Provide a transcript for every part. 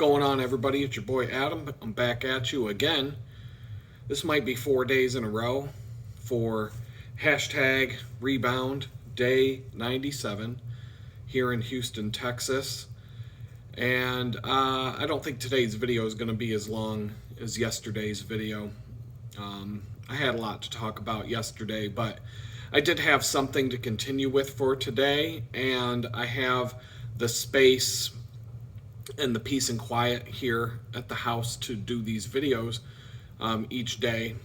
going on, everybody? It's your boy Adam. I'm back at you again. This might be 4 days in a row for hashtag rebound day 97 here in Houston, Texas. And I don't think today's video is going to be as long as yesterday's video. I had a lot to talk about yesterday, but I did have something to continue with for today, and I have the space and the peace and quiet here at the house to do these videos each day.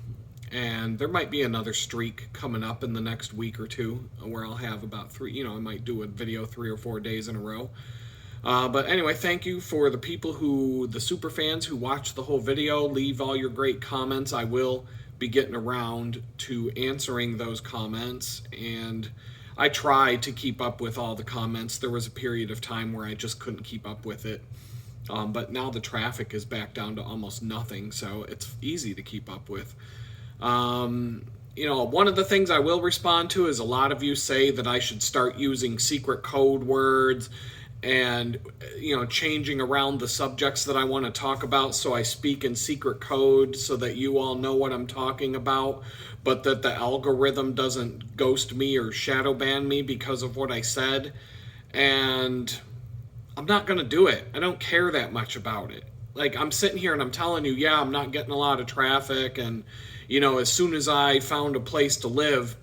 And there might be another streak coming up in the next week or two where I'll have about three, I might do a video 3 or 4 days in a row. But anyway, thank you for the people the super fans who watch the whole video. Leave all your great comments. I will be getting around to answering those comments, and I try to keep up with all the comments. There was a period of time where I just couldn't keep up with it. But now the traffic is back down to almost nothing, so it's easy to keep up with. One of the things I will respond to is a lot of you say that I should start using secret code words and, changing around the subjects that I want to talk about so I speak in secret code so that you all know what I'm talking about, but that the algorithm doesn't ghost me or shadow ban me because of what I said. And I'm not going to do it. I don't care that much about it. Like, I'm sitting here and I'm telling you, yeah, I'm not getting a lot of traffic. And, as soon as I found a place to live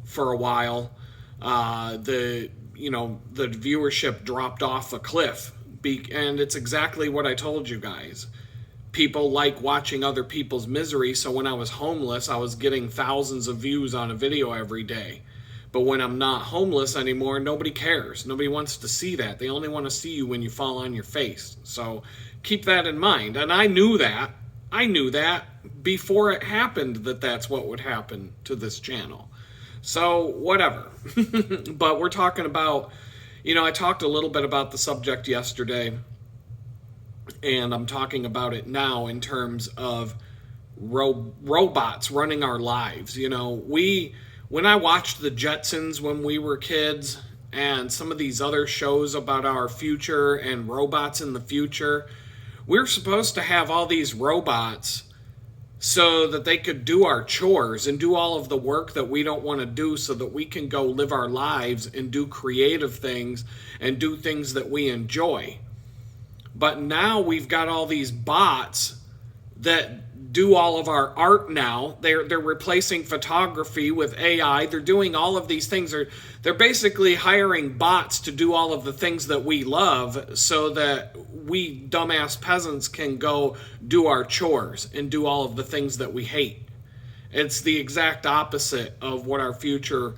for a while, the viewership dropped off a cliff. And it's exactly what I told you guys. People like watching other people's misery. So when I was homeless, I was getting thousands of views on a video every day. But when I'm not homeless anymore, nobody cares. Nobody wants to see that. They only want to see you when you fall on your face. So keep that in mind. And I knew that. I knew that before it happened, that's what would happen to this channel. So whatever. But we're talking about, I talked a little bit about the subject yesterday, and I'm talking about it now in terms of robots running our lives. When I watched the Jetsons when we were kids and some of these other shows about our future and robots in the future, we're supposed to have all these robots so that they could do our chores and do all of the work that we don't want to do so that we can go live our lives and do creative things and do things that we enjoy. But now we've got all these bots that do all of our art now. They're replacing photography with AI. They're doing all of these things. They're basically hiring bots to do all of the things that we love so that we dumbass peasants can go do our chores and do all of the things that we hate. It's the exact opposite of what our future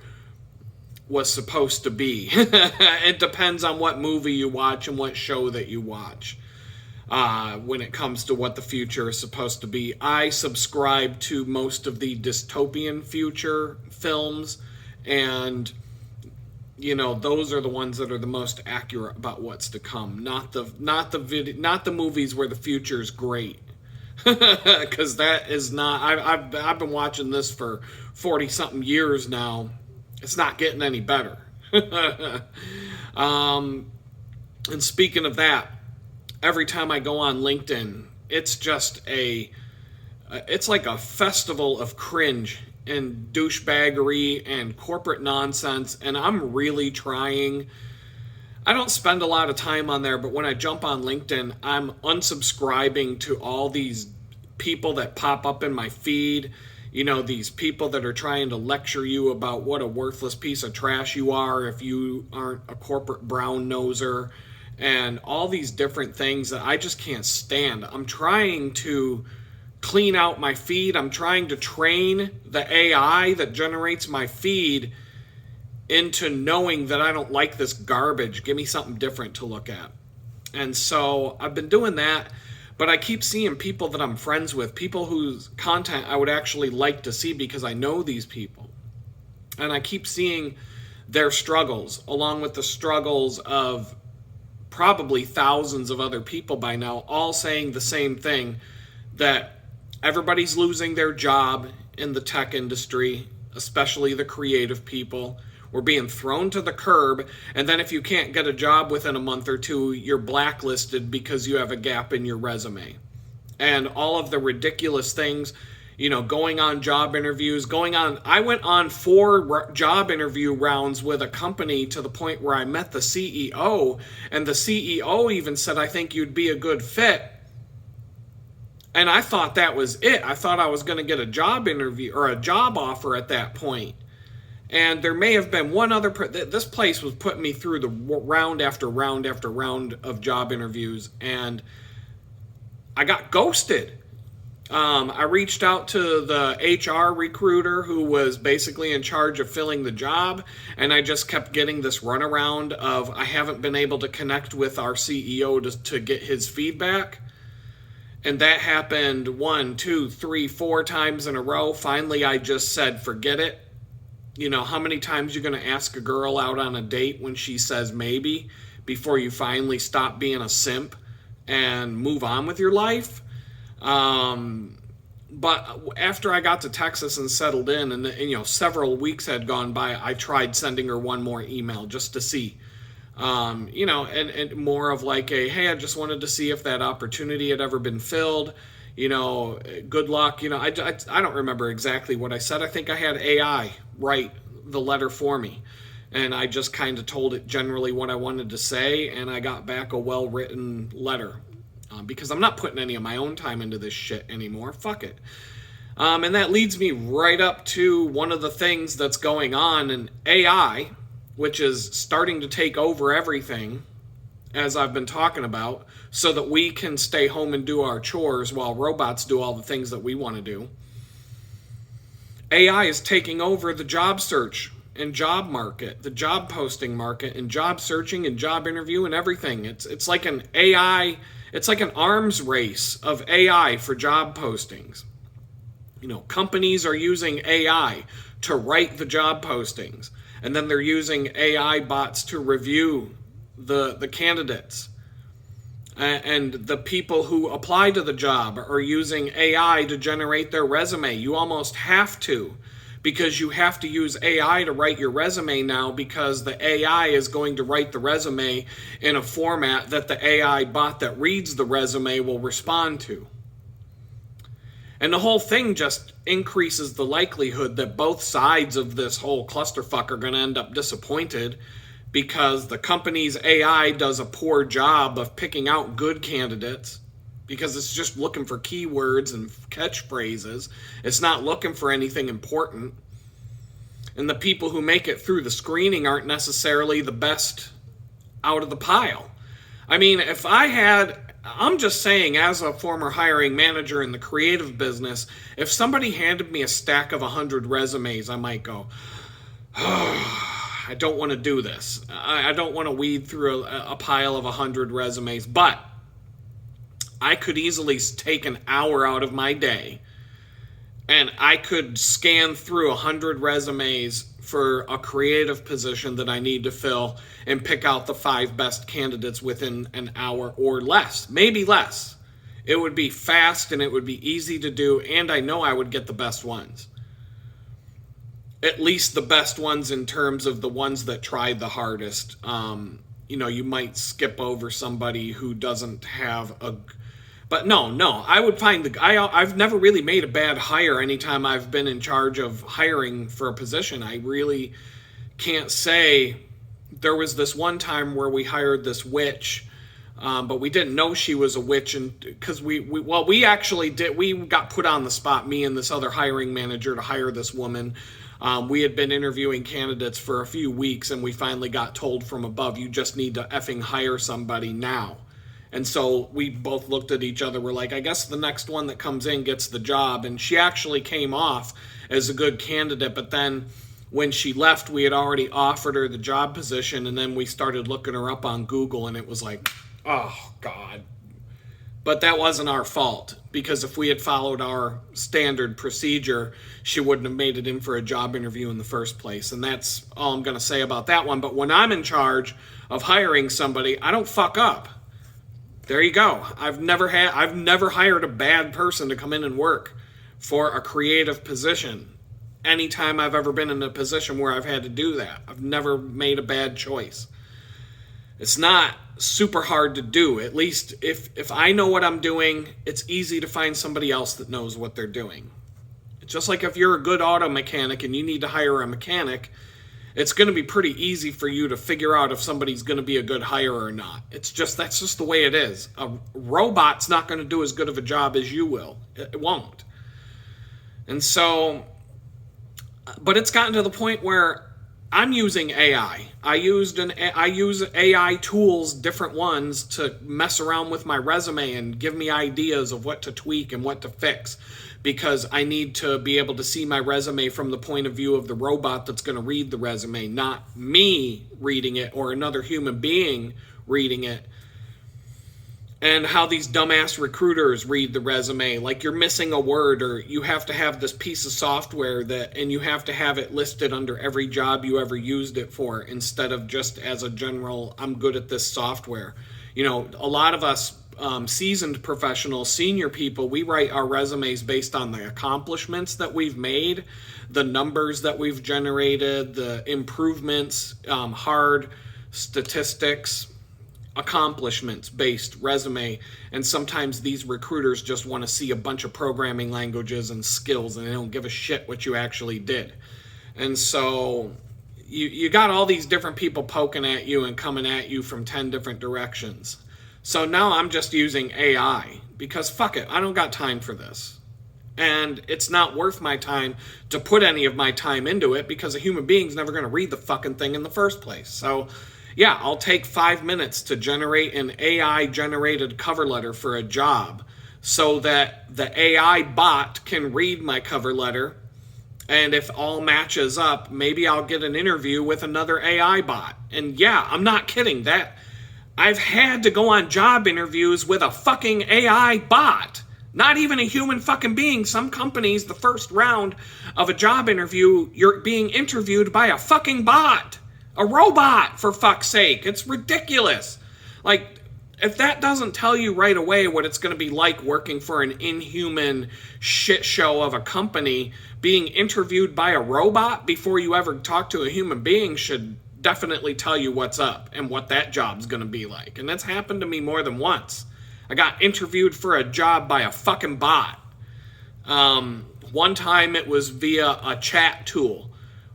was supposed to be. It depends on what movie you watch and what show that you watch. When it comes to what the future is supposed to be. I subscribe to most of the dystopian future films, and those are the ones that are the most accurate about what's to come. Not the movies where the future is great, because that is not. I've been watching this for 40-something years now. It's not getting any better. And speaking of that, every time I go on LinkedIn, it's just it's like a festival of cringe and douchebaggery and corporate nonsense. And I'm really trying. I don't spend a lot of time on there, but when I jump on LinkedIn, I'm unsubscribing to all these people that pop up in my feed. These people that are trying to lecture you about what a worthless piece of trash you are if you aren't a corporate brown noser. And all these different things that I just can't stand. I'm trying to clean out my feed. I'm trying to train the AI that generates my feed into knowing that I don't like this garbage. Give me something different to look at. And so I've been doing that, but I keep seeing people that I'm friends with, people whose content I would actually like to see because I know these people. And I keep seeing their struggles along with the struggles of probably thousands of other people by now, all saying the same thing, that everybody's losing their job in the tech industry, especially the creative people. We're being thrown to the curb, and then if you can't get a job within a month or two, you're blacklisted because you have a gap in your resume. And all of the ridiculous things, you know, going on job interviews, I went on 4 job interview rounds with a company to the point where I met the CEO, and the CEO even said, I think you'd be a good fit. And I thought that was it. I thought I was going to get a job interview or a job offer at that point. And there may have been one other, this place was putting me through the round after round after round of job interviews, and I got ghosted. I reached out to the HR recruiter who was basically in charge of filling the job, and I just kept getting this runaround of I haven't been able to connect with our CEO to get his feedback. And that happened 1, 2, 3, 4 times in a row. Finally, I just said, forget it. You know, how many times you're going to ask a girl out on a date when she says maybe before you finally stop being a simp and move on with your life? But after I got to Texas and settled in, and you know, several weeks had gone by, I tried sending her one more email just to see. You know, and more of like a, hey, I just wanted to see if that opportunity had ever been filled, you know, good luck. You know, I don't remember exactly what I said. I think I had AI write the letter for me, and I just kind of told it generally what I wanted to say, and I got back a well-written letter, because I'm not putting any of my own time into this shit anymore. Fuck it. And that leads me right up to one of the things that's going on in AI, which is starting to take over everything, as I've been talking about, so that we can stay home and do our chores while robots do all the things that we want to do. AI is taking over the job search and job market, the job posting market, and job searching and job interview and everything. It's like an AI, it's like an arms race of AI for job postings. You know, companies are using AI to write the job postings, and then they're using AI bots to review the candidates. And the people who apply to the job are using AI to generate their resume. You almost have to, because you have to use AI to write your resume now, because the AI is going to write the resume in a format that the AI bot that reads the resume will respond to. And the whole thing just increases the likelihood that both sides of this whole clusterfuck are going to end up disappointed, because the company's AI does a poor job of picking out good candidates, because it's just looking for keywords and catchphrases. It's not looking for anything important. And the people who make it through the screening aren't necessarily the best out of the pile. I mean, I'm just saying, as a former hiring manager in the creative business, if somebody handed me a stack of 100 resumes, I might go, I don't want to do this. I don't want to weed through a pile of 100 resumes, but I could easily take an hour out of my day, and I could scan through 100 resumes for a creative position that I need to fill and pick out the 5 best candidates within an hour or less, maybe less. It would be fast and it would be easy to do, and I know I would get the best ones. At least the best ones in terms of the ones that tried the hardest. You know, you might skip over somebody who doesn't have a... But no, I would find I've never really made a bad hire anytime I've been in charge of hiring for a position. I really can't say. There was this one time where we hired this witch, but we didn't know she was a witch, and because we got put on the spot, me and this other hiring manager, to hire this woman. We had been interviewing candidates for a few weeks, and we finally got told from above, you just need to effing hire somebody now. And so we both looked at each other. We're like, I guess the next one that comes in gets the job. And she actually came off as a good candidate. But then when she left, we had already offered her the job position. And then we started looking her up on Google, and it was like, oh, God. But that wasn't our fault, because if we had followed our standard procedure, she wouldn't have made it in for a job interview in the first place. And that's all I'm going to say about that one. But when I'm in charge of hiring somebody, I don't fuck up. There you go. I've never hired a bad person to come in and work for a creative position. anytime I've ever been in a position where I've had to do that. I've never made a bad choice. It's not super hard to do. At least if I know what I'm doing, it's easy to find somebody else that knows what they're doing. It's just like if you're a good auto mechanic and you need to hire a mechanic, it's going to be pretty easy for you to figure out if somebody's going to be a good hire or not. That's just the way it is. A robot's not going to do as good of a job as you will. It won't. And so, but it's gotten to the point where I'm using AI. I use AI tools, different ones, to mess around with my resume and give me ideas of what to tweak and what to fix, because I need to be able to see my resume from the point of view of the robot that's going to read the resume, not me reading it or another human being reading it. And how these dumbass recruiters read the resume, like you're missing a word, or you have to have this piece of software and you have to have it listed under every job you ever used it for, instead of just as a general, I'm good at this software. You know, a lot of us seasoned professionals, senior people, we write our resumes based on the accomplishments that we've made, the numbers that we've generated, the improvements, hard statistics, accomplishments based resume. And sometimes these recruiters just want to see a bunch of programming languages and skills, and they don't give a shit what you actually did. And so you got all these different people poking at you and coming at you from 10 different directions. So now I'm just using AI because fuck it, I don't got time for this. And it's not worth my time to put any of my time into it, because a human being's never going to read the fucking thing in the first place. So yeah, I'll take 5 minutes to generate an AI-generated cover letter for a job so that the AI bot can read my cover letter, and if all matches up, maybe I'll get an interview with another AI bot. And yeah, I'm not kidding. That I've had to go on job interviews with a fucking AI bot, not even a human fucking being. Some companies, the first round of a job interview, you're being interviewed by a fucking bot. A robot, for fuck's sake. It's ridiculous. Like, if that doesn't tell you right away what it's going to be like working for an inhuman shit show of a company, being interviewed by a robot before you ever talk to a human being should definitely tell you what's up and what that job's going to be like. And that's happened to me more than once. I got interviewed for a job by a fucking bot. One time it was via a chat tool,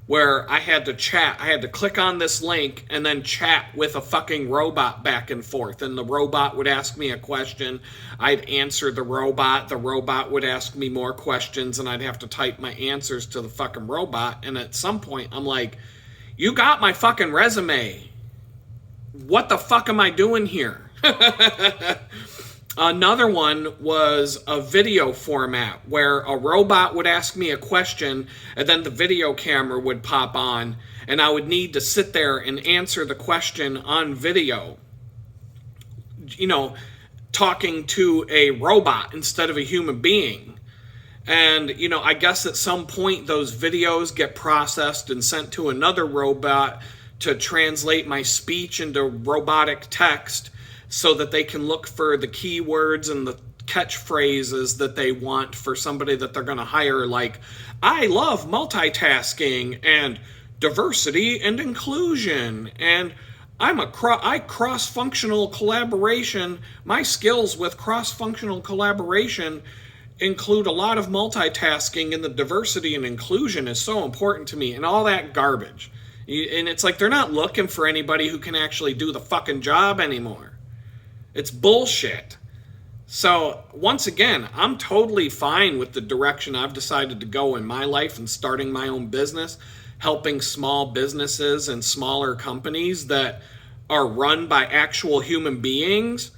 where I had to chat. I had to click on this link and then chat with a fucking robot back and forth. And the robot would ask me a question. I'd answer the robot. The robot would ask me more questions, and I'd have to type my answers to the fucking robot. And at some point, I'm like, you got my fucking resume. What the fuck am I doing here? Another one was a video format where a robot would ask me a question and then the video camera would pop on and I would need to sit there and answer the question on video, you know, talking to a robot instead of a human being. And, you know, I guess at some point those videos get processed and sent to another robot to translate my speech into robotic text, so that they can look for the keywords and the catchphrases that they want for somebody that they're going to hire, like, I love multitasking and diversity and inclusion, and I cross-functional collaboration. My skills with cross-functional collaboration include a lot of multitasking, and the diversity and inclusion is so important to me, and all that garbage. And it's like they're not looking for anybody who can actually do the fucking job anymore. It's bullshit. So, once again, I'm totally fine with the direction I've decided to go in my life and starting my own business, helping small businesses and smaller companies that are run by actual human beings.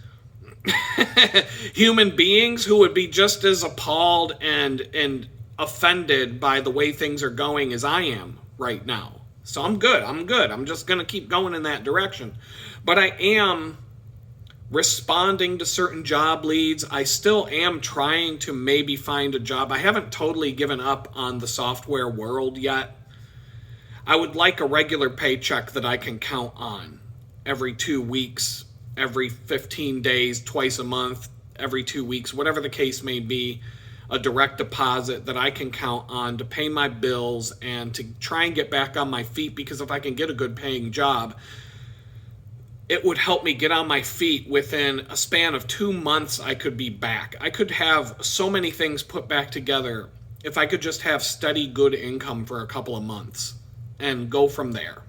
Human beings who would be just as appalled and offended by the way things are going as I am right now. So I'm good. I'm just going to keep going in that direction. But I am responding to certain job leads. I still am trying to maybe find a job. I haven't totally given up on the software world yet. I would like a regular paycheck that I can count on every 2 weeks, every 15 days, twice a month, every 2 weeks, whatever the case may be. a direct deposit that I can count on to pay my bills and to try and get back on my feet, because if I can get a good paying job, it would help me get on my feet. Within a span of 2 months, I could be back. I could have so many things put back together if I could just have steady, good income for a couple of months and go from there.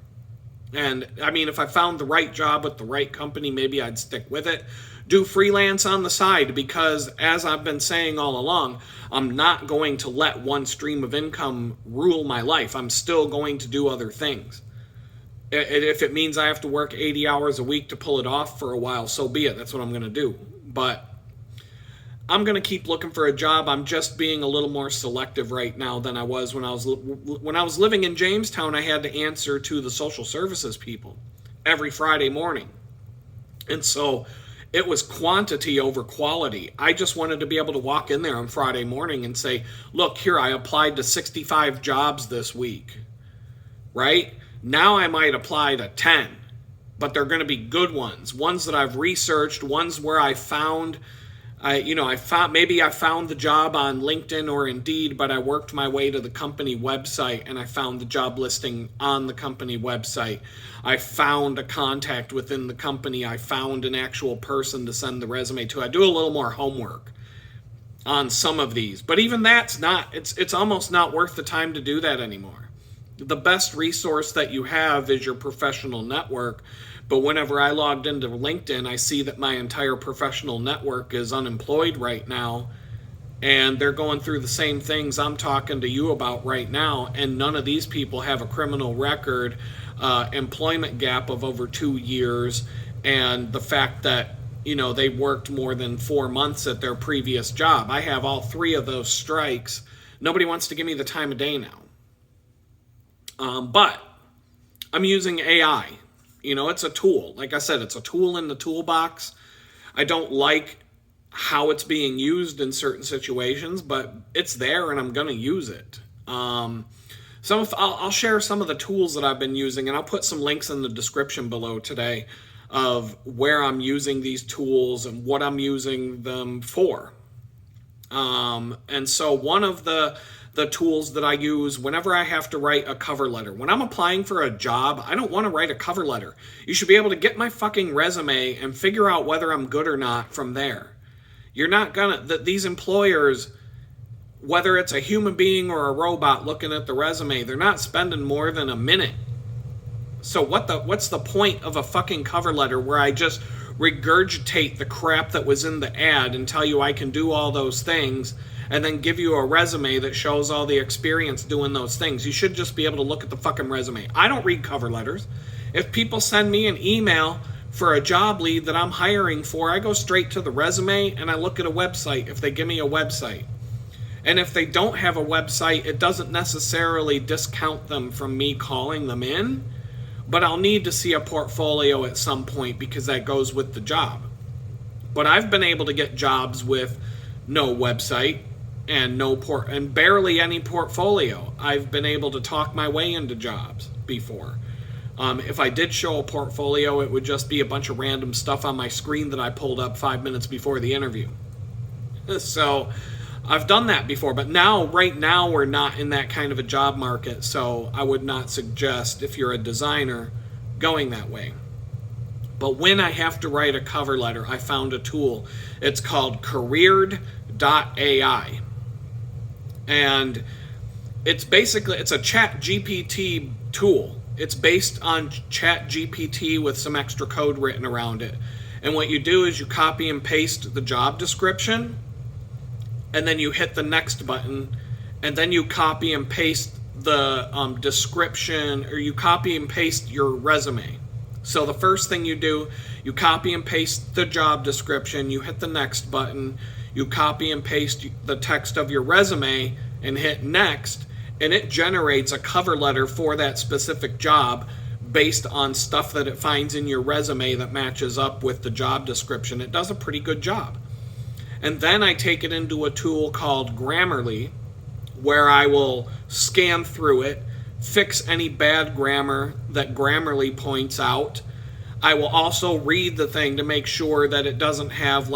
And I mean, if I found the right job with the right company, maybe I'd stick with it. Do freelance on the side, because as I've been saying all along, I'm not going to let one stream of income rule my life. I'm still going to do other things. If it means I have to work 80 hours a week to pull it off for a while, so be it. That's what I'm going to do. But I'm going to keep looking for a job. I'm just being a little more selective right now than I was when I was living in Jamestown. I had to answer to the social services people every Friday morning. And so it was quantity over quality. I just wanted to be able to walk in there on Friday morning and say, look, here, I applied to 65 jobs this week, right? Now I might apply to 10, but they're going to be good ones that I've researched, ones where I found the job on LinkedIn or Indeed, but I worked my way to the company website and I found the job listing on the company website. I found a contact within the company. I found an actual person to send the resume to. I do a little more homework on some of these, but even that's it's almost not worth the time to do that anymore. The best resource that you have is your professional network. But whenever I logged into LinkedIn, I see that my entire professional network is unemployed right now. And they're going through the same things I'm talking to you about right now. And none of these people have a criminal record, employment gap of over 2 years. And the fact that, they worked more than 4 months at their previous job. I have all 3 of those strikes. Nobody wants to give me the time of day now. But I'm using AI. It's a tool. Like I said, it's a tool in the toolbox. I don't like how it's being used in certain situations, but it's there and I'm going to use it. I'll share some of the tools that I've been using, and I'll put some links in the description below today of where I'm using these tools and what I'm using them for. And so one of the tools that I use whenever I have to write a cover letter. When I'm applying for a job, I don't want to write a cover letter. You should be able to get my fucking resume and figure out whether I'm good or not from there. You're not these employers, whether it's a human being or a robot looking at the resume, they're not spending more than a minute. So what's the point of a fucking cover letter where I just regurgitate the crap that was in the ad and tell you I can do all those things, and then give you a resume that shows all the experience doing those things? You should just be able to look at the fucking resume. I don't read cover letters. If people send me an email for a job lead that I'm hiring for, I go straight to the resume and I look at a website if they give me a website. And if they don't have a website, it doesn't necessarily discount them from me calling them in, but I'll need to see a portfolio at some point because that goes with the job. But I've been able to get jobs with no website and barely any portfolio. I've been able to talk my way into jobs before. If I did show a portfolio, it would just be a bunch of random stuff on my screen that I pulled up 5 minutes before the interview. So I've done that before, but right now, we're not in that kind of a job market, so I would not suggest, if you're a designer, going that way. But when I have to write a cover letter, I found a tool. It's called Careered.ai. And it's a chat GPT tool. It's based on chat GPT with some extra code written around it. And what you do is you copy and paste the job description, and then you hit the next button, and then you copy and paste the description, or you copy and paste your resume. So the first thing you do, you copy and paste the job description, you hit the next button, you copy and paste the text of your resume and hit next, and it generates a cover letter for that specific job based on stuff that it finds in your resume that matches up with the job description. It does a pretty good job. And then I take it into a tool called Grammarly, where I will scan through it, fix any bad grammar that Grammarly points out. I will also read the thing to make sure that it doesn't have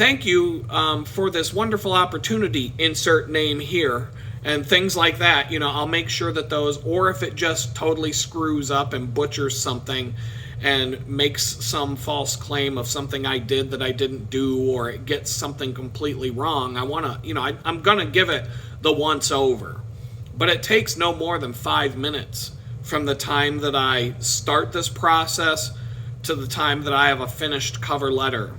thank you for this wonderful opportunity, insert name here, and things like that. I'll make sure that those, or if it just totally screws up and butchers something and makes some false claim of something I did that I didn't do, or it gets something completely wrong, I want to, I'm going to give it the once over. But it takes no more than 5 minutes from the time that I start this process to the time that I have a finished cover letter.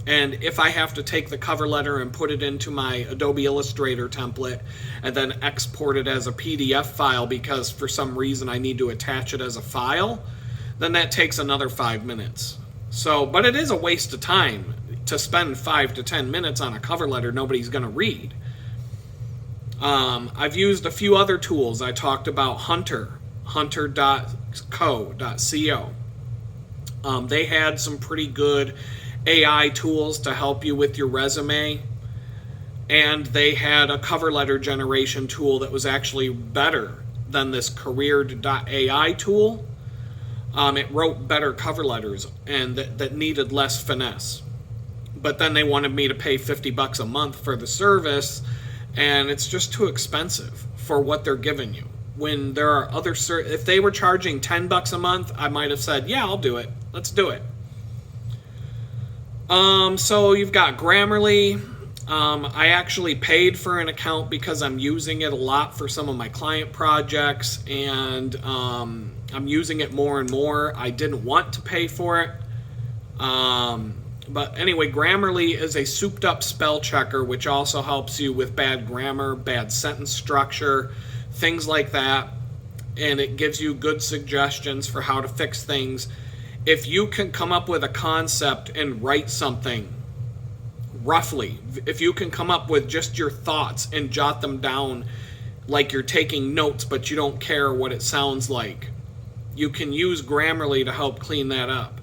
And if I have to take the cover letter and put it into my Adobe Illustrator template and then export it as a PDF file because for some reason I need to attach it as a file, then that takes another 5 minutes. So, but it is a waste of time to spend 5 to 10 minutes on a cover letter nobody's going to read. I've used a few other tools. I talked about hunter.co. They had some pretty good AI tools to help you with your resume, and they had a cover letter generation tool that was actually better than this career.ai tool. It wrote better cover letters and that needed less finesse. But then they wanted me to pay $50 a month for the service, and it's just too expensive for what they're giving you. When there are other, if they were charging $10 a month, I might have said, yeah, I'll do it. Let's do it. So you've got Grammarly. I actually paid for an account because I'm using it a lot for some of my client projects, and I'm using it more and more. I didn't want to pay for it. But anyway, Grammarly is a souped up spell checker, which also helps you with bad grammar, bad sentence structure, things like that. And it gives you good suggestions for how to fix things. If you can come up with a concept and write something roughly, if you can come up with just your thoughts and jot them down like you're taking notes, but you don't care what it sounds like, you can use Grammarly to help clean that up.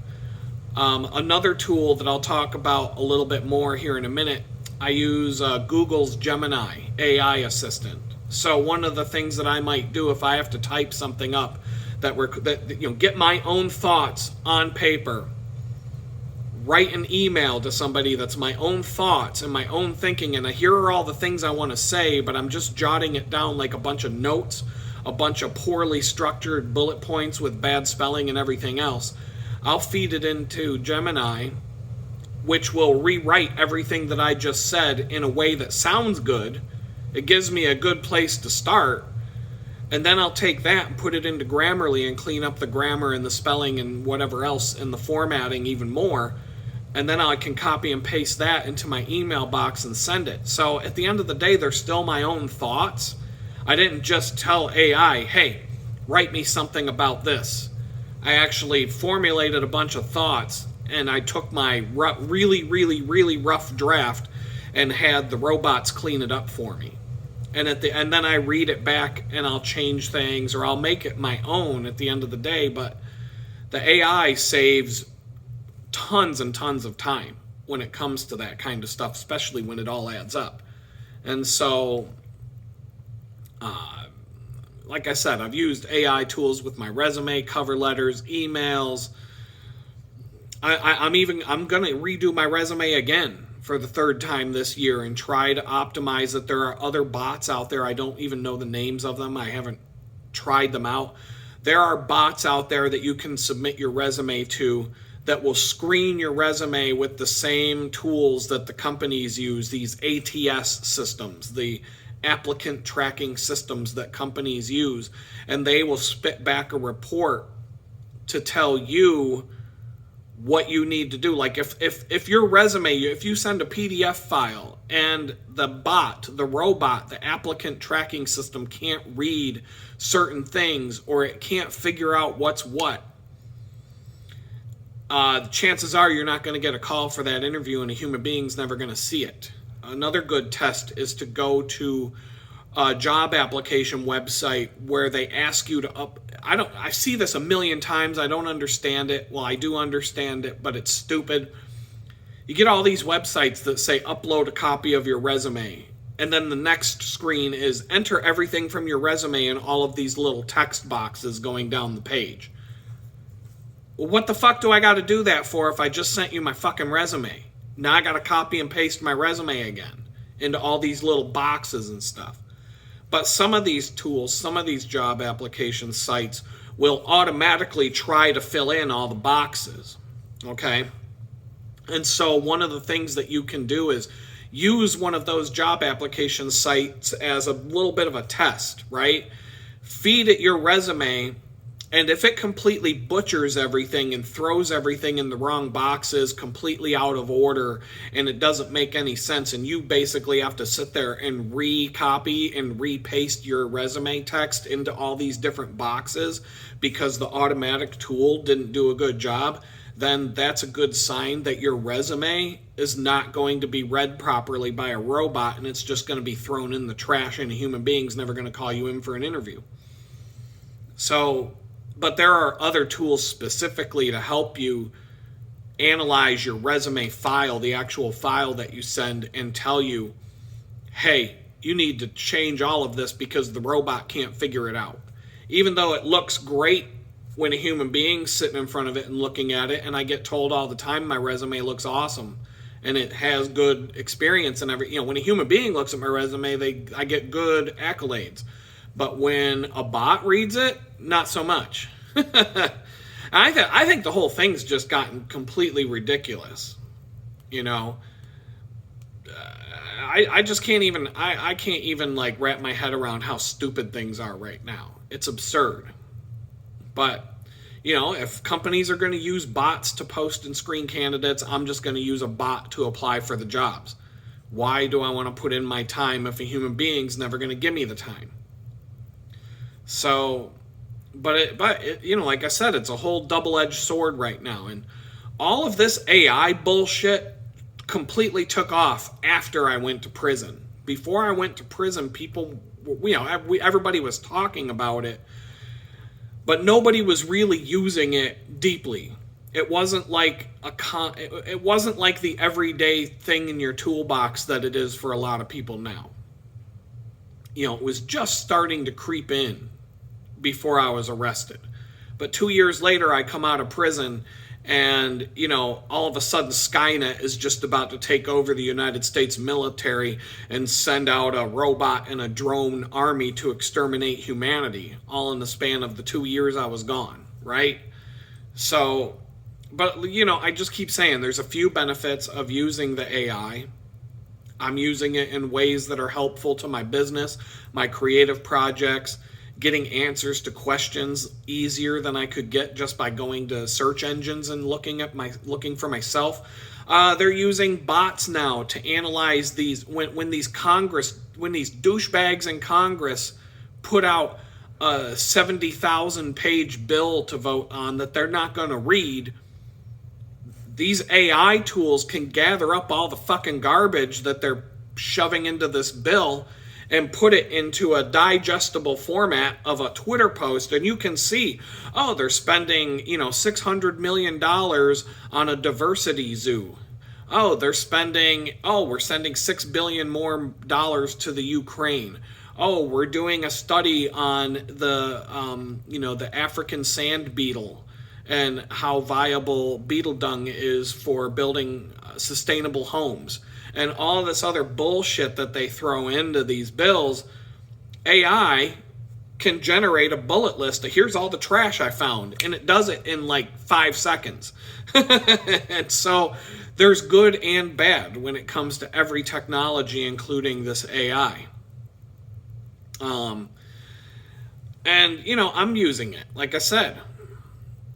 Another tool that I'll talk about a little bit more here in a minute, I use Google's Gemini AI assistant. So one of the things that I might do if I have to type something up get my own thoughts on paper, write an email to somebody that's my own thoughts and my own thinking, and here are all the things I want to say, but I'm just jotting it down like a bunch of notes, a bunch of poorly structured bullet points with bad spelling and everything else. I'll feed it into Gemini, which will rewrite everything that I just said in a way that sounds good. It gives me a good place to start. And then I'll take that and put it into Grammarly and clean up the grammar and the spelling and whatever else and the formatting even more. And then I can copy and paste that into my email box and send it. So at the end of the day, they're still my own thoughts. I didn't just tell AI, hey, write me something about this. I actually formulated a bunch of thoughts, and I took my really, really, really rough draft and had the robots clean it up for me. And then I read it back and I'll change things or I'll make it my own at the end of the day. But the AI saves tons and tons of time when it comes to that kind of stuff, especially when it all adds up. And so, like I said, I've used AI tools with my resume, cover letters, emails. I'm going to redo my resume again for the third time this year and try to optimize it. There are other bots out there. I don't even know the names of them. I haven't tried them out. There are bots out there that you can submit your resume to that will screen your resume with the same tools that the companies use, these ATS systems, the applicant tracking systems that companies use, and they will spit back a report to tell you what you need to do. Like if your resume, if you send a PDF file and the robot, the applicant tracking system can't read certain things or it can't figure out what's what, chances are you're not going to get a call for that interview and a human being's never going to see it. Another good test is to go to a job application website where they ask you to I see this a million times. I don't understand it. Well, I do understand it, but it's stupid. You get all these websites that say upload a copy of your resume, and then the next screen is enter everything from your resume in all of these little text boxes going down the page. Well, what the fuck do I got to do that for if I just sent you my fucking resume? Now I got to copy and paste my resume again into all these little boxes and stuff. But some of these tools, some of these job application sites will automatically try to fill in all the boxes, okay? And so one of the things that you can do is use one of those job application sites as a little bit of a test, right? Feed it your resume, and if it completely butchers everything and throws everything in the wrong boxes, completely out of order, and it doesn't make any sense, and you basically have to sit there and recopy and repaste your resume text into all these different boxes because the automatic tool didn't do a good job, then that's a good sign that your resume is not going to be read properly by a robot, and it's just going to be thrown in the trash, and a human being's never going to call you in for an interview. So, but there are other tools specifically to help you analyze your resume file, the actual file that you send, and tell you, hey, you need to change all of this because the robot can't figure it out. Even though it looks great when a human being's sitting in front of it and looking at it, and I get told all the time my resume looks awesome and it has good experience and every, when a human being looks at my resume, I get good accolades. But when a bot reads it, not so much. I think the whole thing's just gotten completely ridiculous. I just can't even, I can't even like wrap my head around how stupid things are right now. It's absurd. But, if companies are going to use bots to post and screen candidates, I'm just going to use a bot to apply for the jobs. Why do I want to put in my time if a human being's never going to give me the time? So, but like I said, it's a whole double-edged sword right now. And all of this AI bullshit completely took off after I went to prison. Before I went to prison, people, everybody was talking about it, but nobody was really using it deeply. It wasn't like it wasn't like the everyday thing in your toolbox that it is for a lot of people now. It was just starting to creep in before I was arrested. But 2 years later, I come out of prison, and, all of a sudden Skynet is just about to take over the United States military and send out a robot and a drone army to exterminate humanity, all in the span of the 2 years I was gone, right? So, but, I just keep saying there's a few benefits of using the AI. I'm using it in ways that are helpful to my business, my creative projects, getting answers to questions easier than I could get just by going to search engines and looking for myself. They're using bots now to analyze these when these douchebags in Congress put out a 70,000 page bill to vote on that they're not going to read. These AI tools can gather up all the fucking garbage that they're shoving into this bill and put it into a digestible format of a Twitter post, and you can see, they're spending, $600 million on a diversity zoo. We're sending $6 billion more to the Ukraine. We're doing a study on the African sand beetle and how viable beetle dung is for building sustainable homes. And all this other bullshit that they throw into these bills. AI can generate a bullet list of here's all the trash I found, and it does it in like 5 seconds. And so there's good and bad when it comes to every technology, including this AI. And I'm using it, like I said.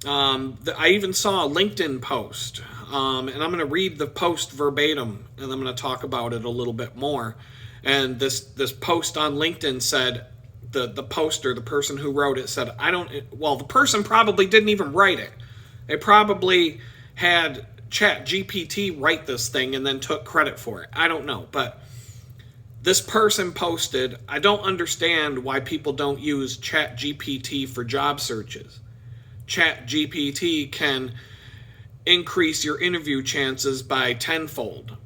I even saw a LinkedIn post, and I'm going to read the post verbatim, and I'm going to talk about it a little bit more. And this post on LinkedIn said, the poster, the person who wrote it said, the person probably didn't even write it. They probably had ChatGPT write this thing and then took credit for it. I don't know, but this person posted, I don't understand why people don't use ChatGPT for job searches. ChatGPT can increase your interview chances by tenfold.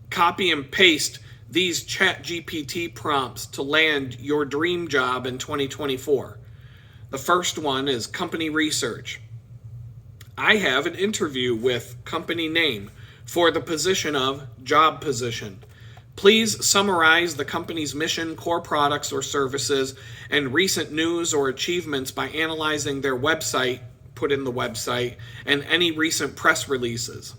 Copy and paste these ChatGPT prompts to land your dream job in 2024. The first one is company research. I have an interview with company name for the position of job position. Please summarize the company's mission, core products or services, and recent news or achievements by analyzing their website, put in the website, and any recent press releases.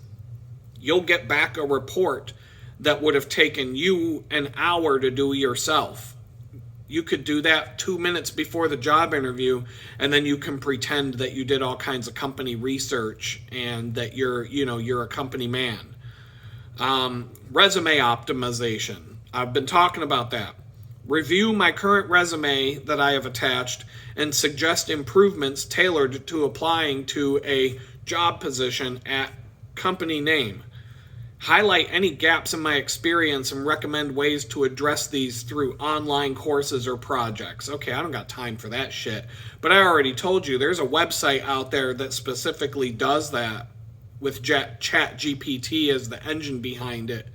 You'll get back a report that would have taken you an hour to do yourself. You could do that 2 minutes before the job interview, and then you can pretend that you did all kinds of company research and that you're a company man. Resume optimization. I've been talking about that. Review my current resume that I have attached and suggest improvements tailored to applying to a job position at company name. Highlight any gaps in my experience and recommend ways to address these through online courses or projects. Okay, I don't got time for that shit. But I already told you there's a website out there that specifically does that with ChatGPT as the engine behind it.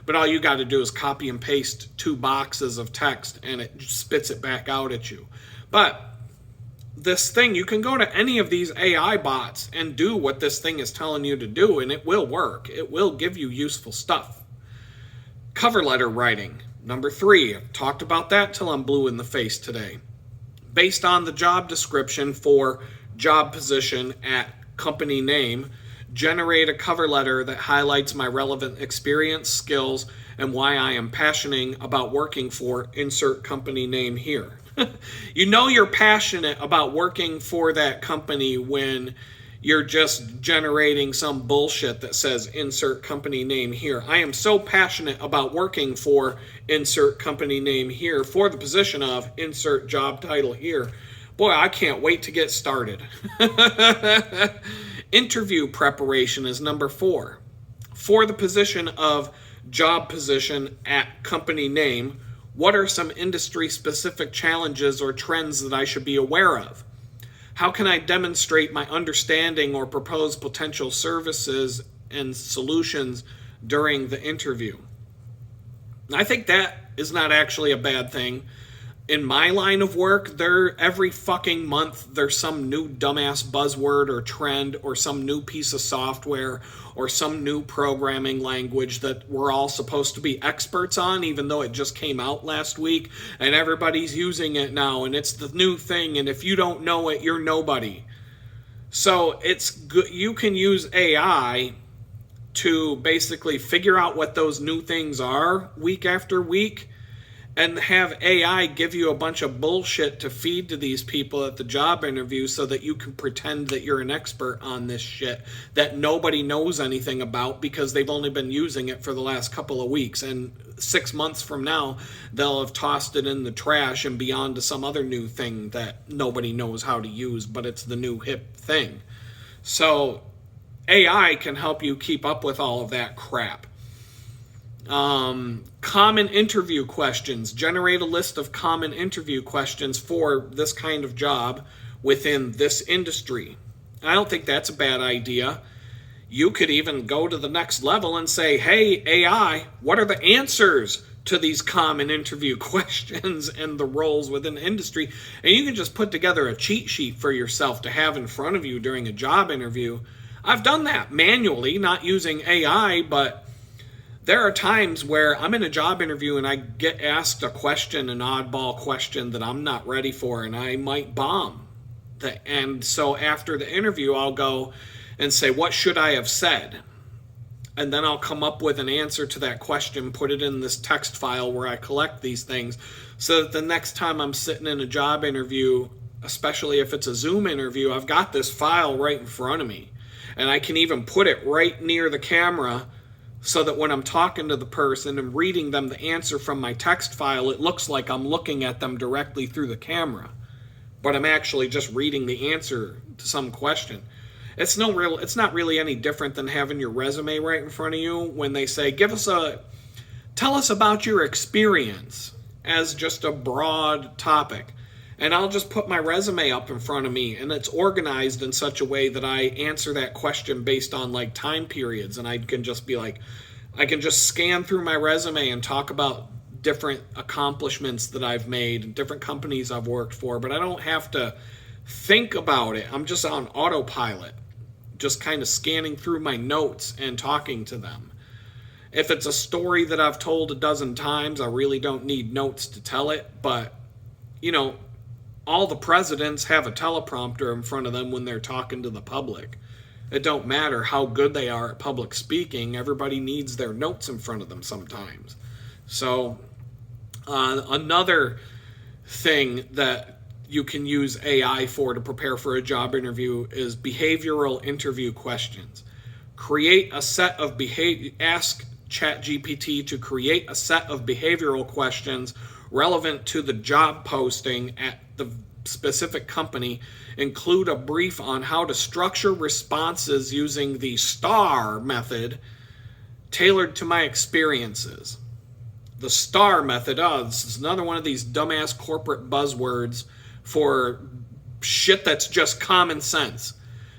But all you got to do is copy and paste 2 boxes of text and it spits it back out at you. But this thing, you can go to any of these AI bots and do what this thing is telling you to do, and it will work. It will give you useful stuff. Cover letter writing. Number 3, I've talked about that till I'm blue in the face today. Based on the job description for job position at company name, generate a cover letter that highlights my relevant experience, skills, and why I am passionate about working for insert company name here. You know you're passionate about working for that company when you're just generating some bullshit that says insert company name here. I am so passionate about working for insert company name here for the position of insert job title here. Boy, I can't wait to get started. Interview preparation is number 4. For the position of job position at company name, what are some industry-specific challenges or trends that I should be aware of? How can I demonstrate my understanding or propose potential services and solutions during the interview? I think that is not actually a bad thing. In my line of work, every fucking month there's some new dumbass buzzword or trend or some new piece of software or some new programming language that we're all supposed to be experts on, even though it just came out last week and everybody's using it now and it's the new thing, and if you don't know it, you're nobody. So it's good. You can use AI to basically figure out what those new things are week after week, and have AI give you a bunch of bullshit to feed to these people at the job interview so that you can pretend that you're an expert on this shit that nobody knows anything about because they've only been using it for the last couple of weeks. And 6 months from now, they'll have tossed it in the trash and be on to some other new thing that nobody knows how to use, but it's the new hip thing. So AI can help you keep up with all of that crap. Common interview questions. Generate a list of common interview questions for this kind of job within this industry. I don't think that's a bad idea. You could even go to the next level and say, hey, AI, what are the answers to these common interview questions and the roles within the industry? And you can just put together a cheat sheet for yourself to have in front of you during a job interview. I've done that manually, not using AI, but there are times where I'm in a job interview and I get asked a question, an oddball question that I'm not ready for, and I might bomb. And so after the interview, I'll go and say, what should I have said? And then I'll come up with an answer to that question, put it in this text file where I collect these things, so that the next time I'm sitting in a job interview, especially if it's a Zoom interview, I've got this file right in front of me. And I can even put it right near the camera so that when I'm talking to the person and reading them the answer from my text file, it looks like I'm looking at them directly through the camera. But I'm actually just reading the answer to some question. It's not really any different than having your resume right in front of you when they say, tell us about your experience as just a broad topic. And I'll just put my resume up in front of me, and it's organized in such a way that I answer that question based on like time periods. And I can just be like, I can just scan through my resume and talk about different accomplishments that I've made and different companies I've worked for, but I don't have to think about it. I'm just on autopilot, just kind of scanning through my notes and talking to them. If it's a story that I've told a dozen times, I really don't need notes to tell it. But, all the presidents have a teleprompter in front of them when they're talking to the public. It don't matter how good they are at public speaking. Everybody needs their notes in front of them sometimes. So another thing that you can use AI for to prepare for a job interview is behavioral interview questions. Ask ChatGPT to create a set of behavioral questions relevant to the job posting at the specific company. Include a brief on how to structure responses using the STAR method tailored to my experiences. The STAR method, this is another one of these dumbass corporate buzzwords for shit that's just common sense.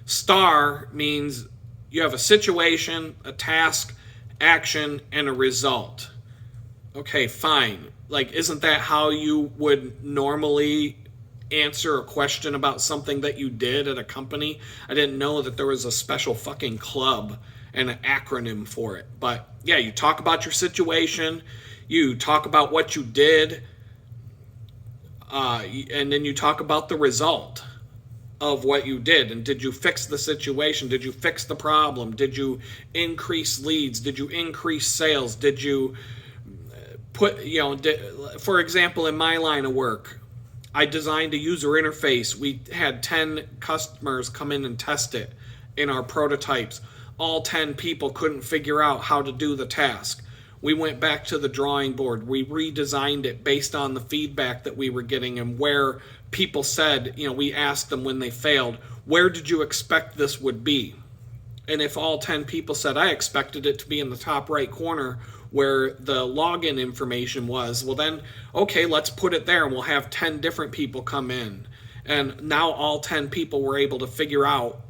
STAR means you have a situation, a task, action, and a result. Okay, fine. Like, isn't that how you would normally answer a question about something that you did at a company? I didn't know that there was a special fucking club and an acronym for it. But yeah, you talk about your situation, you talk about what you did, and then you talk about the result of what you did. And did you fix the situation? Did you fix the problem? Did you increase leads? Did you increase sales? Did you for example, in my line of work, I designed a user interface. We had 10 customers come in and test it in our prototypes. All 10 people couldn't figure out how to do the task. We went back to the drawing board. We redesigned it based on the feedback that we were getting and where people said, we asked them when they failed, where did you expect this would be? And if all 10 people said, I expected it to be in the top right corner where the login information was, well then, okay, let's put it there and we'll have 10 different people come in. And now all 10 people were able to figure out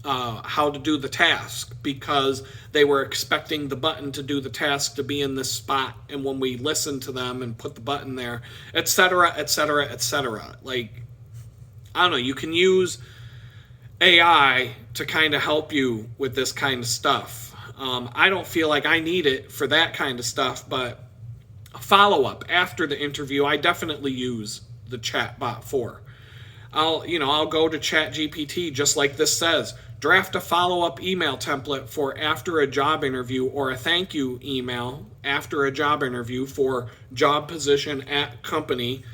how to do the task because they were expecting the button to do the task to be in this spot. And when we listened to them and put the button there, etc., etc., etc. Like, I don't know, you can use AI to kind of help you with this kind of stuff. I don't feel like I need it for that kind of stuff, but follow-up after the interview, I definitely use the chatbot for. I'll go to ChatGPT, just like this says, draft a follow-up email template for after a job interview or a thank you email after a job interview for job position at company.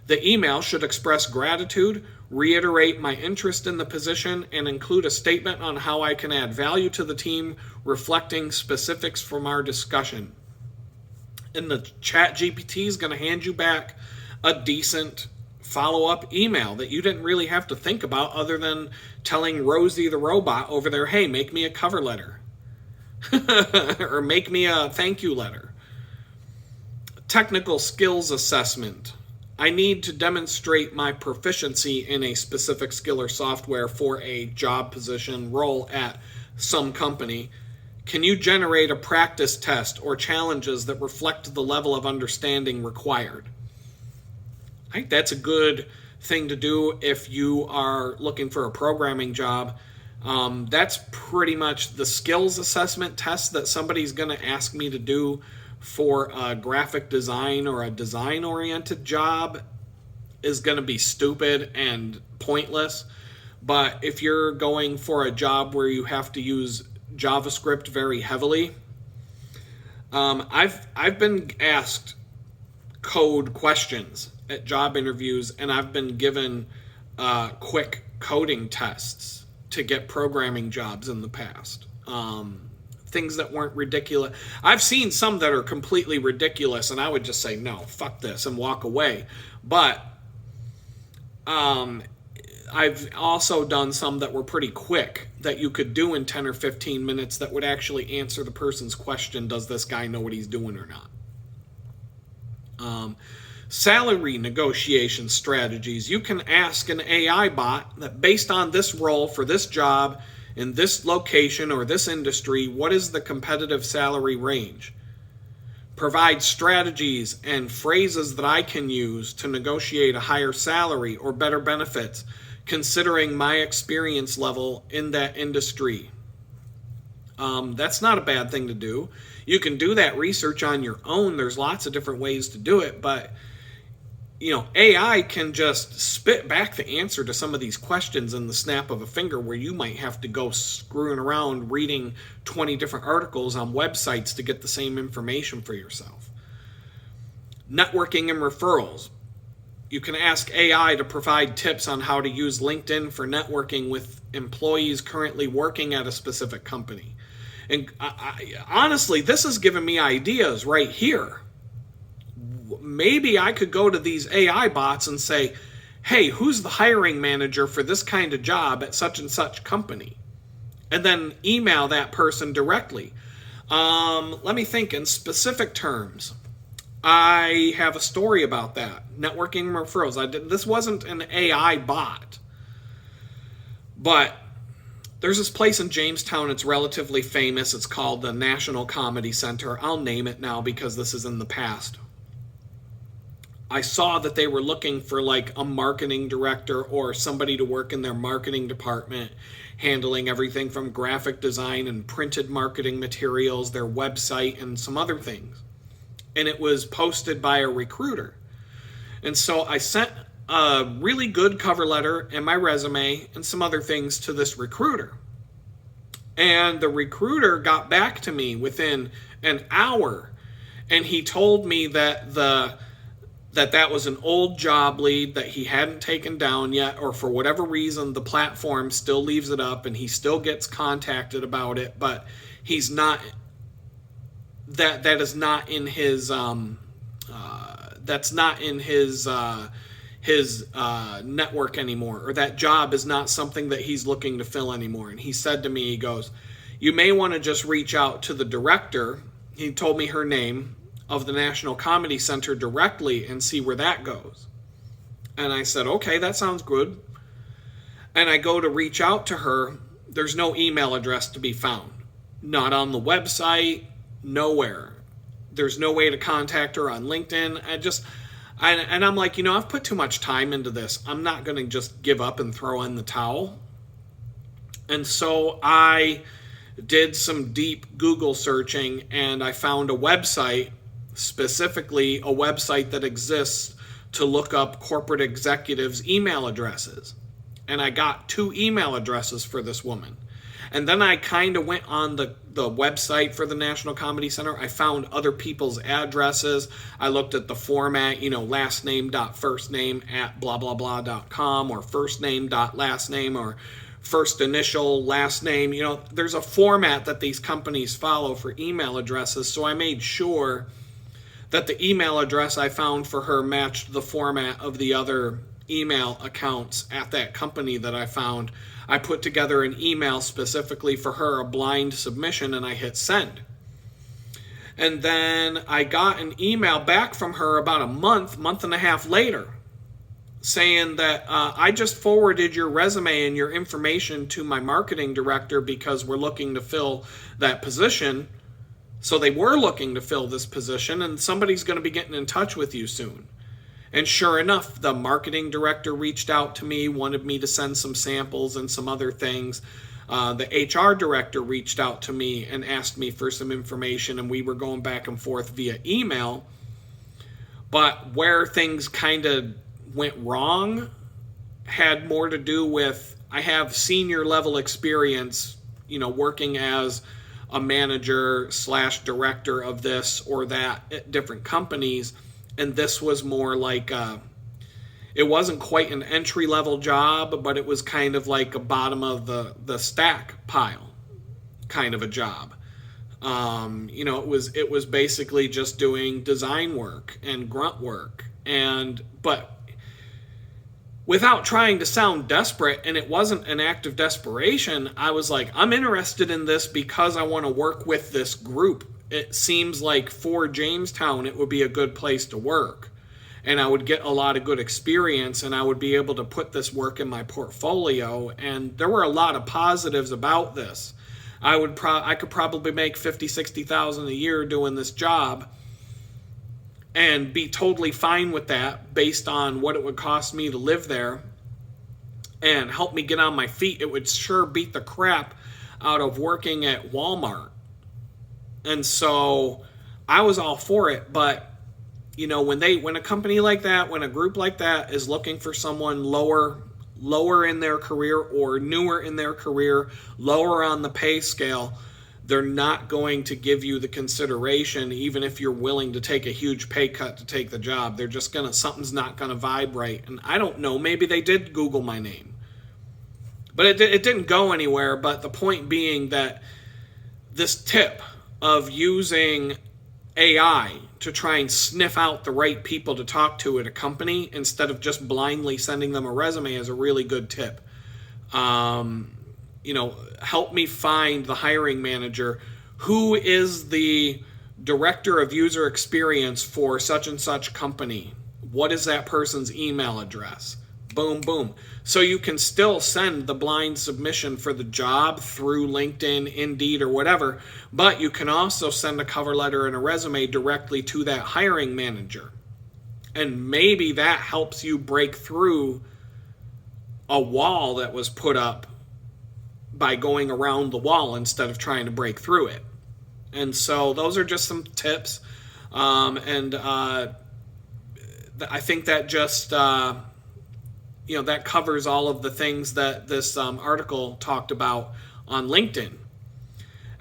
The email should express gratitude, reiterate my interest in the position, and include a statement on how I can add value to the team, reflecting specifics from our discussion. And the ChatGPT is going to hand you back a decent follow-up email that you didn't really have to think about other than telling Rosie the robot over there, hey, make me a cover letter. Or make me a thank you letter. Technical skills assessment. I need to demonstrate my proficiency in a specific skill or software for a job position role at some company. Can you generate a practice test or challenges that reflect the level of understanding required? I think that's a good thing to do if you are looking for a programming job. That's pretty much the skills assessment test that somebody's going to ask me to do for a graphic design or a design-oriented job is going to be stupid and pointless. But if you're going for a job where you have to use JavaScript very heavily, I've been asked code questions at job interviews, and I've been given quick coding tests to get programming jobs in the past. Things that weren't ridiculous. I've seen some that are completely ridiculous, and I would just say, no, fuck this, and walk away. But I've also done some that were pretty quick that you could do in 10 or 15 minutes that would actually answer the person's question, does this guy know what he's doing or not? Salary negotiation strategies. You can ask an AI bot that based on this role for this job in this location or this industry, what is the competitive salary range? Provide strategies and phrases that I can use to negotiate a higher salary or better benefits, considering my experience level in that industry. That's not a bad thing to do. You can do that research on your own. There's lots of different ways to do it, but AI can just spit back the answer to some of these questions in the snap of a finger, where you might have to go screwing around reading 20 different articles on websites to get the same information for yourself. Networking and referrals. You can ask AI to provide tips on how to use LinkedIn for networking with employees currently working at a specific company. And honestly, this has given me ideas right here. Maybe I could go to these AI bots and say, hey, who's the hiring manager for this kind of job at such and such company? And then email that person directly. Let me think in specific terms. I have a story about that. Networking and referrals. This wasn't an AI bot. But there's this place in Jamestown. It's relatively famous. It's called the National Comedy Center. I'll name it now because this is in the past. I saw that they were looking for like a marketing director or somebody to work in their marketing department, handling everything from graphic design and printed marketing materials, their website, and some other things. And it was posted by a recruiter. And so I sent a really good cover letter and my resume and some other things to this recruiter. And the recruiter got back to me within an hour, and he told me that that was an old job lead that he hadn't taken down yet, or for whatever reason the platform still leaves it up and he still gets contacted about it, but he's not, that is not in his that's not in his network anymore, or that job is not something that he's looking to fill anymore. And he said to me, he goes, you may want to just reach out to the director, he told me her name, of the National Comedy Center directly and see where that goes. And I said, okay, that sounds good. And I go to reach out to her. There's no email address to be found. Not on the website, nowhere. There's no way to contact her on LinkedIn. And I'm like, I've put too much time into this. I'm not going to just give up and throw in the towel. And so I did some deep Google searching, and I found a website, specifically a website that exists to look up corporate executives' email addresses. And I got 2 email addresses for this woman. And then I kind of went on the website for the National Comedy Center. I found other people's addresses. I looked at the format, last name.firstname at blah, blah, blah.com, or first name.last name, or first initial, last name. There's a format that these companies follow for email addresses. So I made sure that the email address I found for her matched the format of the other email accounts at that company that I found. I put together an email specifically for her, a blind submission, and I hit send. And then I got an email back from her about a month and a half later, saying that I just forwarded your resume and your information to my marketing director because we're looking to fill that position. So they were looking to fill this position, and somebody's going to be getting in touch with you soon. And sure enough, the marketing director reached out to me, wanted me to send some samples and some other things. The HR director reached out to me and asked me for some information, and we were going back and forth via email. But where things kind of went wrong had more to do with, I have senior level experience, working as a manager / director of this or that at different companies. And this was more like, it wasn't quite an entry level job, but it was kind of like a bottom of the stack pile kind of a job. It was basically just doing design work and grunt work. But without trying to sound desperate, and it wasn't an act of desperation, I was like, I'm interested in this because I want to work with this group. It seems like for Jamestown, it would be a good place to work. And I would get a lot of good experience, and I would be able to put this work in my portfolio. And there were a lot of positives about this. I could probably make $50,000-$60,000 a year doing this job and be totally fine with that based on what it would cost me to live there and help me get on my feet. It would sure beat the crap out of working at Walmart. And so I was all for it, but you know, when a company like that, when a group like that is looking for someone lower in their career or newer in their career, lower on the pay scale, they're not going to give you the consideration, even if you're willing to take a huge pay cut to take the job. They're just something's not gonna vibe right. And I don't know, maybe they did Google my name, but it didn't go anywhere. But the point being that this tip of using AI to try and sniff out the right people to talk to at a company instead of just blindly sending them a resume is a really good tip. You know, help me find the hiring manager. Who is the director of user experience for such and such company? What is that person's email address? Boom, boom. So you can still send the blind submission for the job through LinkedIn, Indeed, or whatever, but you can also send a cover letter and a resume directly to that hiring manager. And maybe that helps you break through a wall that was put up by going around the wall instead of trying to break through it. And so those are just some tips. I think that just... you know, that covers all of the things that this article talked about on LinkedIn.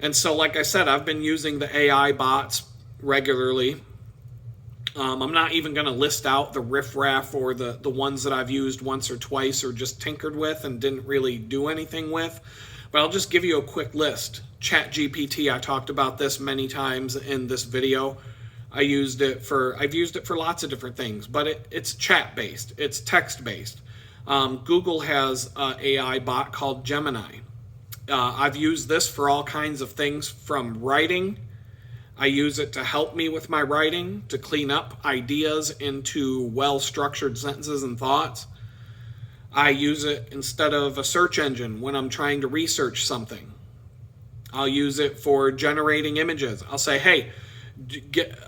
And so, like I said, I've been using the AI bots regularly. I'm not even going to list out the riffraff or the ones that I've used once or twice or just tinkered with and didn't really do anything with. But I'll just give you a quick list. ChatGPT, I talked about this many times in this video. I've used it for lots of different things, but it's chat-based. It's text-based. Google has an AI bot called Gemini. I've used this for all kinds of things, from writing. I use it to help me with my writing, to clean up ideas into well-structured sentences and thoughts. I use it instead of a search engine when I'm trying to research something. I'll use it for generating images. I'll say, hey,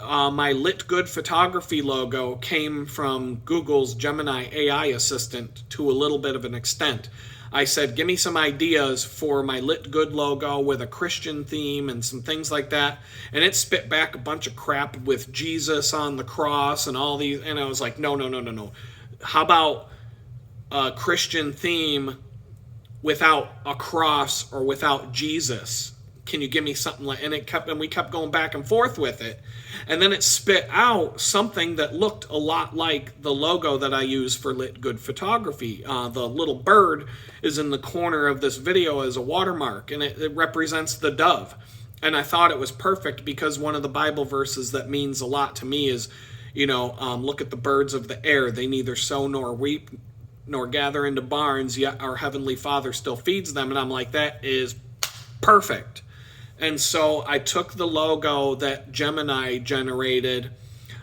my Lit Good Photography logo came from Google's Gemini AI assistant to a little bit of an extent. I said, give me some ideas for my Lit Good logo with a Christian theme and some things like that. And it spit back a bunch of crap with Jesus on the cross and all these. And I was like, no. How about a Christian theme without a cross or without Jesus? Can you give me something like, and we kept going back and forth with it. And then it spit out something that looked a lot like the logo that I use for Lit Good Photography. The little bird is in the corner of this video as a watermark, and it represents the dove. And I thought it was perfect because one of the Bible verses that means a lot to me is, you know, look at the birds of the air. They neither sow nor reap nor gather into barns, yet our Heavenly Father still feeds them. And I'm like, that is perfect. And so I took the logo that Gemini generated,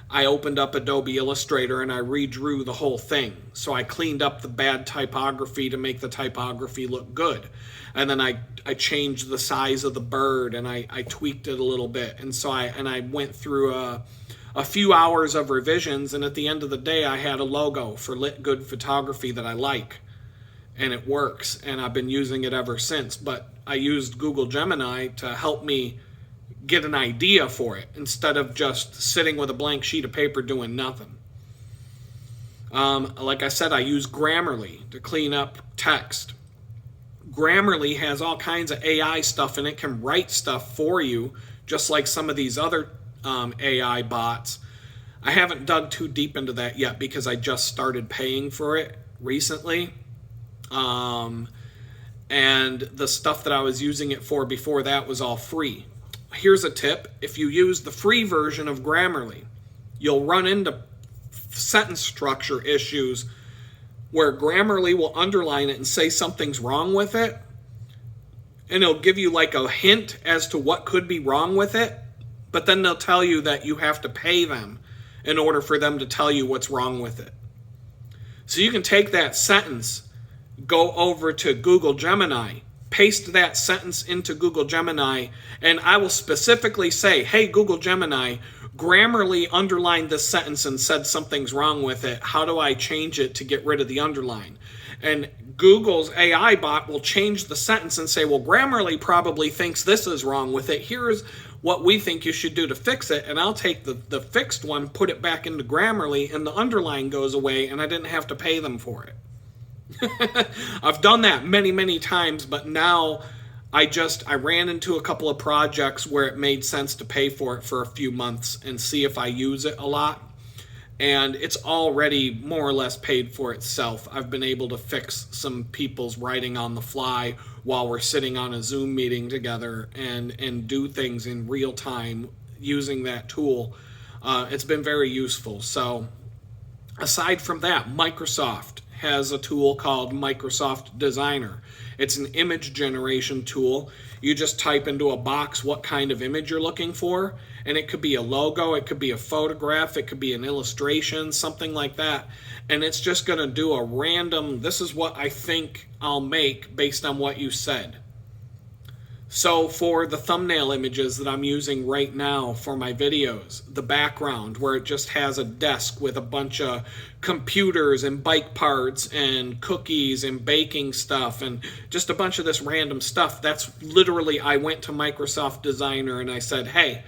I opened up Adobe Illustrator, and I redrew the whole thing. So I cleaned up the bad typography to make the typography look good. And then I changed the size of the bird, and I tweaked it a little bit. And so I went through a few hours of revisions, and at the end of the day, I had a logo for Lit Good Photography that I like. And it works, and I've been using it ever since. But I used Google Gemini to help me get an idea for it instead of just sitting with a blank sheet of paper doing nothing. Like I said, I use Grammarly to clean up text. Grammarly has all kinds of AI stuff, and it can write stuff for you, just like some of these other AI bots. I haven't dug too deep into that yet because I just started paying for it recently. And the stuff that I was using it for before that was all free. Here's a tip. If you use the free version of Grammarly, you'll run into sentence structure issues where Grammarly will underline it and say something's wrong with it. And it'll give you like a hint as to what could be wrong with it. But then they'll tell you that you have to pay them in order for them to tell you what's wrong with it. So you can take that sentence, go over to Google Gemini, paste that sentence into Google Gemini, and I will specifically say, hey, Google Gemini, Grammarly underlined this sentence and said something's wrong with it. How do I change it to get rid of the underline? And Google's AI bot will change the sentence and say, well, Grammarly probably thinks this is wrong with it. Here's what we think you should do to fix it. And I'll take the fixed one, put it back into Grammarly, and the underline goes away, and I didn't have to pay them for it. I've done that many, many times, but now I ran into a couple of projects where it made sense to pay for it for a few months and see if I use it a lot. And it's already more or less paid for itself. I've been able to fix some people's writing on the fly while we're sitting on a Zoom meeting together and do things in real time using that tool. It's been very useful. So aside from that, Microsoft has a tool called Microsoft Designer. It's an image generation tool. You just type into a box what kind of image you're looking for, and it could be a logo, it could be a photograph, it could be an illustration, something like that. And it's just going to do a random, this is what I think I'll make based on what you said. So for the thumbnail images that I'm using right now for my videos, the background where it just has a desk with a bunch of computers and bike parts and cookies and baking stuff and just a bunch of this random stuff, that's literally, I went to Microsoft Designer and I said, hey,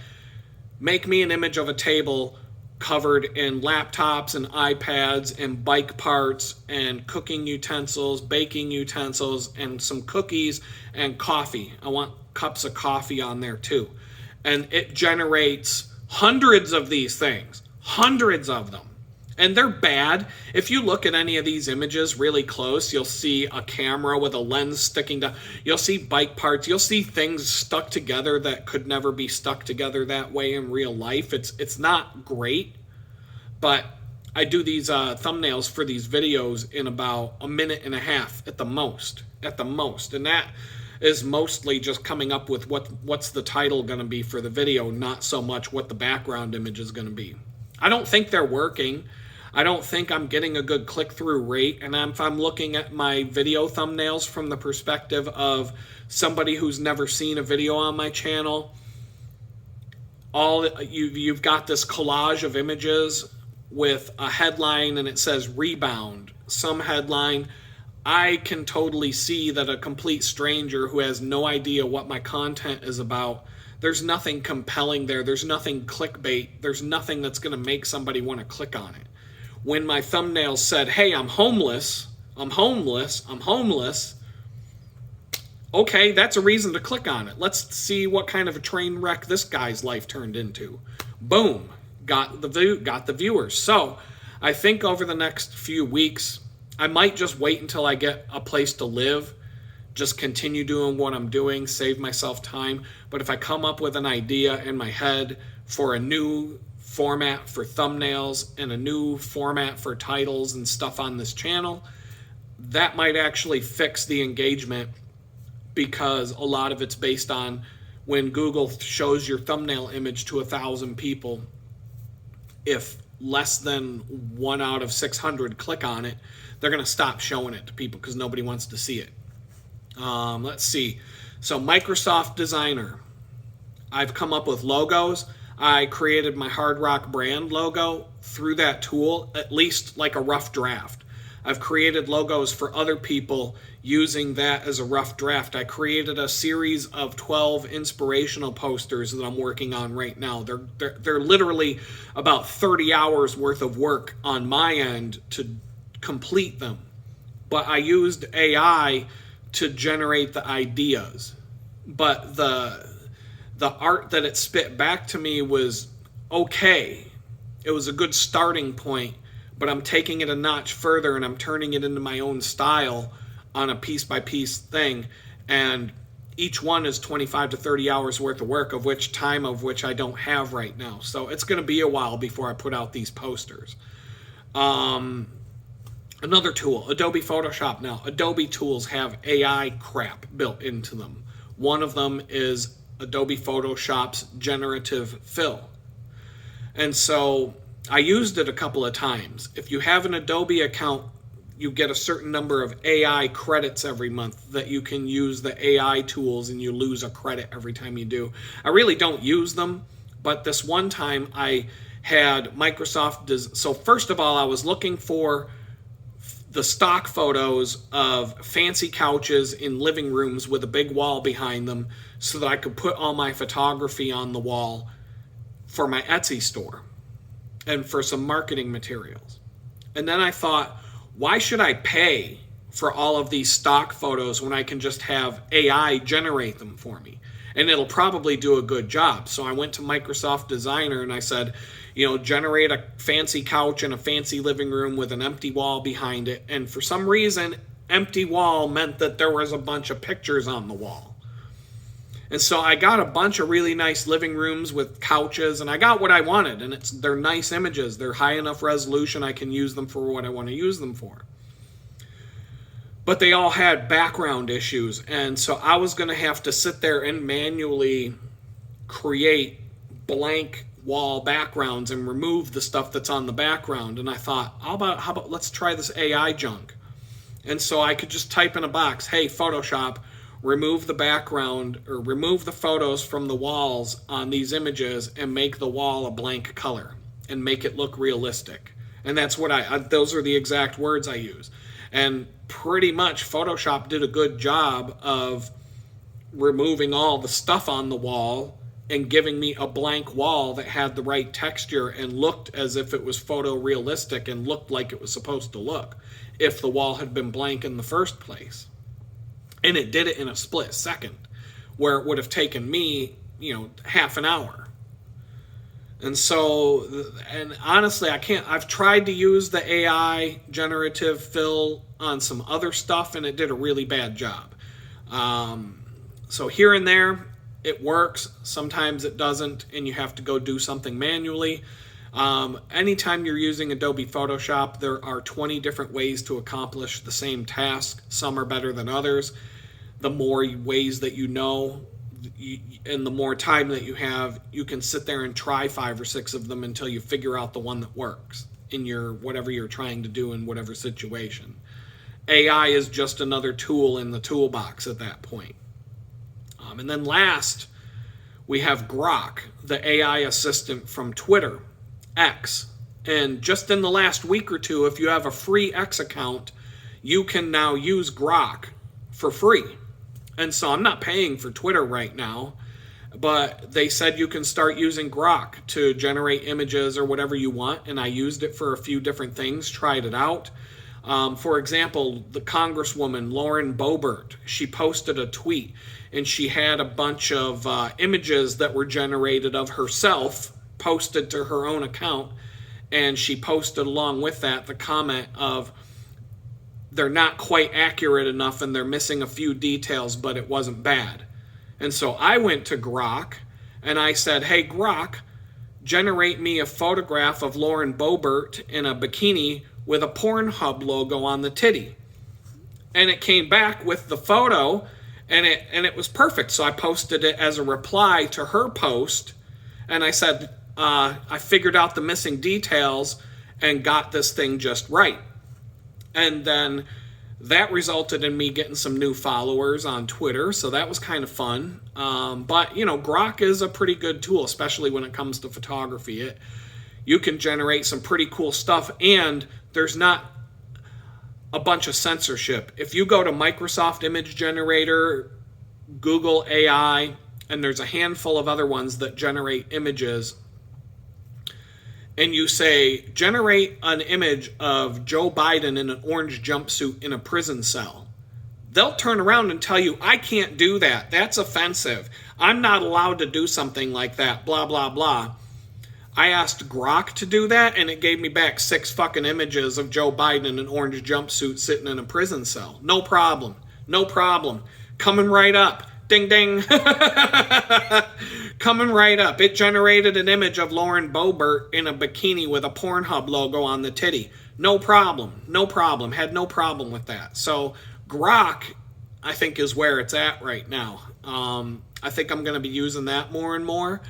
make me an image of a table covered in laptops and iPads and bike parts and cooking utensils, baking utensils, and some cookies and coffee. I want cups of coffee on there too. And it generates hundreds of these things, hundreds of them. And they're bad. If you look at any of these images really close, you'll see a camera with a lens sticking down. You'll see bike parts. You'll see things stuck together that could never be stuck together that way in real life. It's not great, but I do these thumbnails for these videos in about a minute and a half at the most. And that is mostly just coming up with what's the title going to be for the video, not so much what the background image is going to be. I don't think they're working. I don't think I'm getting a good click-through rate, and if I'm looking at my video thumbnails from the perspective of somebody who's never seen a video on my channel, you've got this collage of images with a headline and it says rebound, some headline. I can totally see that a complete stranger who has no idea what my content is about, there's nothing compelling there. There's nothing clickbait. There's nothing that's going to make somebody want to click on it. When my thumbnail said, hey, I'm homeless, okay, that's a reason to click on it. Let's see what kind of a train wreck this guy's life turned into. Boom, got the viewers. So I think over the next few weeks, I might just wait until I get a place to live, just continue doing what I'm doing, save myself time. But if I come up with an idea in my head for a new format for thumbnails and a new format for titles and stuff on this channel, that might actually fix the engagement, because a lot of it's based on when Google shows your thumbnail image to 1,000 people, if less than 1 out of 600 click on it, they're going to stop showing it to people because nobody wants to see it. Let's see. So Microsoft Designer. I've come up with logos. I created my Hard Rock brand logo through that tool, at least like a rough draft. I've created logos for other people using that as a rough draft. I created a series of 12 inspirational posters that I'm working on right now. They're literally about 30 hours worth of work on my end to complete them. But I used AI to generate the ideas. But the art that it spit back to me was okay. It was a good starting point, but I'm taking it a notch further and I'm turning it into my own style on a piece-by-piece thing. And each one is 25 to 30 hours worth of work, of which I don't have right now. So it's going to be a while before I put out these posters. Another tool, Adobe Photoshop now. Adobe tools have AI crap built into them. One of them is Adobe Photoshop's Generative Fill. And so I used it a couple of times. If you have an Adobe account, you get a certain number of AI credits every month that you can use the AI tools, and you lose a credit every time you do. I really don't use them, but this one time I had Microsoft. So first of all, I was looking for the stock photos of fancy couches in living rooms with a big wall behind them so that I could put all my photography on the wall for my Etsy store and for some marketing materials. And then I thought, why should I pay for all of these stock photos when I can just have AI generate them for me? And it'll probably do a good job. So I went to Microsoft Designer and I said, generate a fancy couch in a fancy living room with an empty wall behind it. And for some reason, empty wall meant that there was a bunch of pictures on the wall. And so I got a bunch of really nice living rooms with couches, and I got what I wanted. And they're nice images. They're high enough resolution. I can use them for what I want to use them for. But they all had background issues. And so I was going to have to sit there and manually create blank wall backgrounds and remove the stuff that's on the background. And I thought, how about let's try this AI junk. And so I could just type in a box, hey, Photoshop, remove the background or remove the photos from the walls on these images and make the wall a blank color and make it look realistic. And that's what those are the exact words I use. And pretty much Photoshop did a good job of removing all the stuff on the wall and giving me a blank wall that had the right texture and looked as if it was photorealistic and looked like it was supposed to look if the wall had been blank in the first place. And it did it in a split second, where it would have taken me, half an hour. And so, and honestly, I've tried to use the AI generative fill on some other stuff, and it did a really bad job. So here and there, it works. Sometimes it doesn't, and you have to go do something manually. Anytime you're using Adobe Photoshop, there are 20 different ways to accomplish the same task. Some are better than others. The more ways that you know, and the more time that you have, you can sit there and try 5 or 6 of them until you figure out the one that works in your whatever you're trying to do in whatever situation. AI is just another tool in the toolbox at that point. And then last, we have Grok, the AI assistant from Twitter, X. And just in the last week or two, if you have a free X account, you can now use Grok for free. And so I'm not paying for Twitter right now, but they said you can start using Grok to generate images or whatever you want, and I used it for a few different things, tried it out. For example, the Congresswoman, Lauren Boebert, she posted a tweet, and she had a bunch of images that were generated of herself posted to her own account, and she posted along with that the comment of, they're not quite accurate enough and they're missing a few details, but it wasn't bad. And so I went to Grok and I said, hey, Grok, generate me a photograph of Lauren Boebert in a bikini with a Pornhub logo on the titty. And it came back with the photo, and it was perfect. So I posted it as a reply to her post, and I said, I figured out the missing details and got this thing just right. And then that resulted in me getting some new followers on Twitter, so that was kind of fun. But, Grok is a pretty good tool, especially when it comes to photography. You can generate some pretty cool stuff, and there's not a bunch of censorship. If you go to Microsoft Image Generator, Google AI, and there's a handful of other ones that generate images, and you say, generate an image of Joe Biden in an orange jumpsuit in a prison cell, they'll turn around and tell you, I can't do that. That's offensive. I'm not allowed to do something like that, blah, blah, blah. I asked Grok to do that, and it gave me back 6 fucking images of Joe Biden in an orange jumpsuit sitting in a prison cell. No problem. No problem. Coming right up. Ding, ding. Coming right up. It generated an image of Lauren Boebert in a bikini with a Pornhub logo on the titty. No problem. No problem. Had no problem with that. So Grok, I think, is where it's at right now. I think I'm going to be using that more and more.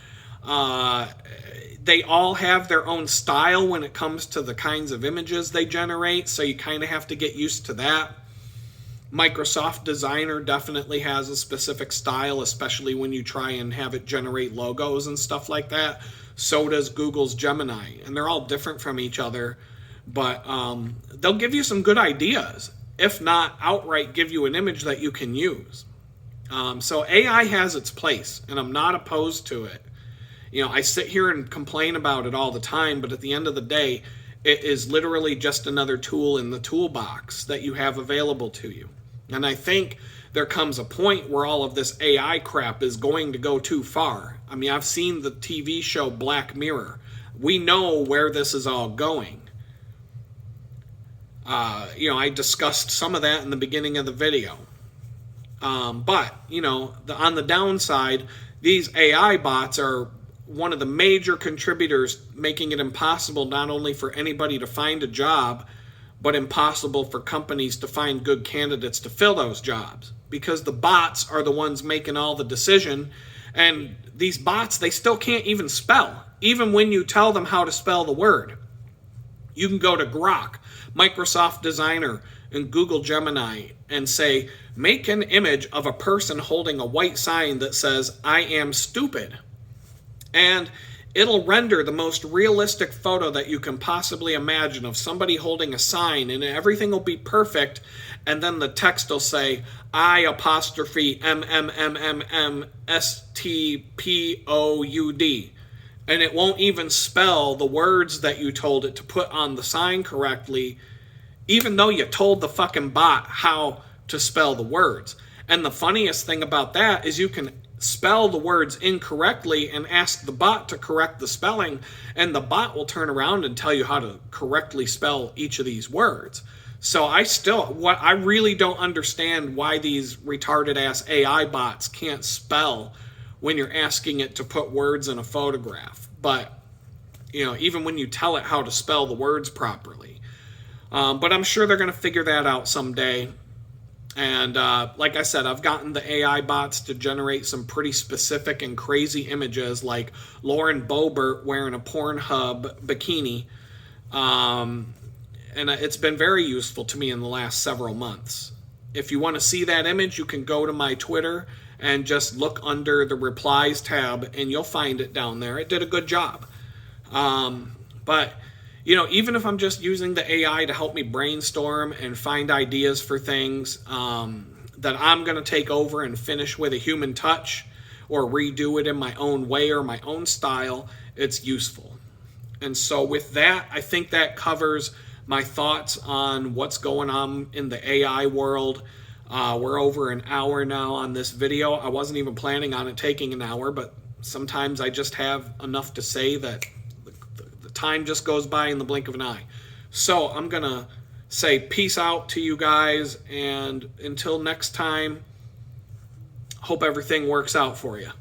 They all have their own style when it comes to the kinds of images they generate, so you kind of have to get used to that. Microsoft Designer definitely has a specific style, especially when you try and have it generate logos and stuff like that. So does Google's Gemini, and they're all different from each other. But they'll give you some good ideas, if not outright give you an image that you can use. So AI has its place, and I'm not opposed to it. You know, I sit here and complain about it all the time, but at the end of the day, it is literally just another tool in the toolbox that you have available to you. And I think there comes a point where all of this AI crap is going to go too far. I mean, I've seen the TV show Black Mirror. We know where this is all going. You know, I discussed some of that in the beginning of the video. But, you know, on the downside, these AI bots are one of the major contributors, making it impossible not only for anybody to find a job, but impossible for companies to find good candidates to fill those jobs, because the bots are the ones making all the decision. And these bots, they still can't even spell, even when you tell them how to spell the word. You can go to Grok, Microsoft Designer, and Google Gemini and say, make an image of a person holding a white sign that says, I am stupid. And it'll render the most realistic photo that you can possibly imagine of somebody holding a sign, and everything will be perfect. And then the text will say, I apostrophe MMMMSTPOUD. And it won't even spell the words that you told it to put on the sign correctly, even though you told the fucking bot how to spell the words. And the funniest thing about that is you can spell the words incorrectly and ask the bot to correct the spelling, and the bot will turn around and tell you how to correctly spell each of these words. So I really don't understand why these retarded ass AI bots can't spell when you're asking it to put words in a photograph. But, you know, even when you tell it how to spell the words properly. But I'm sure they're going to figure that out someday. And like I said, I've gotten the AI bots to generate some pretty specific and crazy images, like Lauren Boebert wearing a Pornhub bikini. And it's been very useful to me in the last several months. If you want to see that image, you can go to my Twitter and just look under the replies tab, and you'll find it down there. It did a good job. But, you know, even if I'm just using the AI to help me brainstorm and find ideas for things that I'm going to take over and finish with a human touch or redo it in my own way or my own style, it's useful. And so with that, I think that covers my thoughts on what's going on in the AI world. We're over an hour now on this video. I wasn't even planning on it taking an hour, but sometimes I just have enough to say that the time just goes by in the blink of an eye. So I'm going to say peace out to you guys, and until next time, hope everything works out for you.